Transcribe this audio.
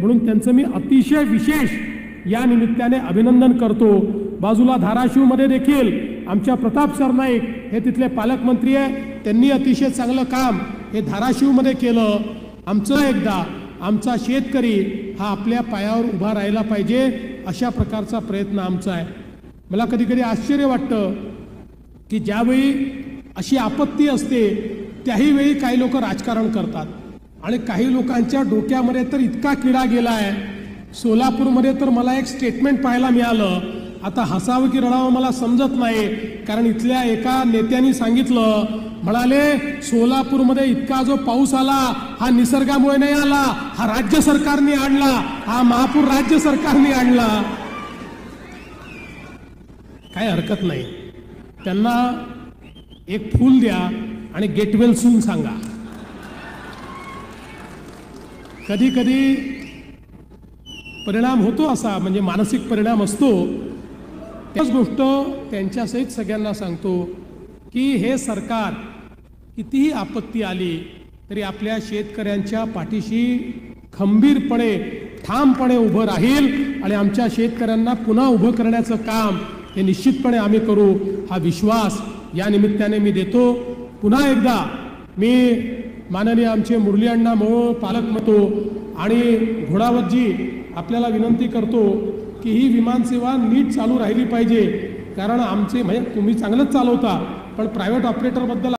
म्हणून त्यांचं मी अतिशय विशेष या निमित्ताने अभिनंदन करतो। बाजूला धाराशिवमध्ये देखील आमच्या प्रताप सरनाईक हे तिथले पालकमंत्री आहे, त्यांनी अतिशय चांगलं काम हे धाराशिवमध्ये केलं। आमचं एकदा आमचा शेतकरी हा आपल्या पायावर उभा राहायला पाहिजे अशा प्रकारचा प्रयत्न आमचा आहे। मला कधी कधी आश्चर्य वाटतं की ज्यावेळी अशी आपत्ती असते त्याही वेळी काही लोक राजकारण करतात आणि काही लोकांच्या डोक्यामध्ये तर इतका किडा गेला आहे। सोलापूरमध्ये तर मला एक स्टेटमेंट पाहायला मिळालं, आता हसावं की रडावं मला समजत नाही, कारण इथल्या एका नेत्यांनी सांगितलं, म्हणाले सोलापूरमध्ये इतका जो पाऊस आला हा निसर्गामुळे नाही आला, हा राज्य सरकारने आणला, हा महापूर राज्य सरकारने आणला। काही हरकत नाही, त्यांना एक फूल द्या आणि गेट वेल सून सांगा। कधी कधी परिणाम होतो असा, म्हणजे मानसिक परिणाम असतो। त्याच गोष्ट त्यांच्यासहित सगळ्यांना सांगतो की हे सरकार कितीही आपत्ती आली तरी आपल्या शेतकऱ्यांच्या पाठीशी खंबीरपणे ठामपणे उभं राहील आणि आमच्या शेतकऱ्यांना पुन्हा उभं करण्याचं काम हे निश्चितपणे आम्ही करू, हा विश्वास या निमित्ताने मी देतो। पुन्हा एकदा मी माननीय आमचे मुरली अण्णा मोहोळ पालकमंत्री आणि घोडावतजी आपल्याला विनंती करतो की ही विमानसेवा नीट चालू राहिली पाहिजे, कारण आमचे म्हणजे तुम्ही चांगलंच चालवता पण प्रायव्हेट ऑपरेटरबद्दल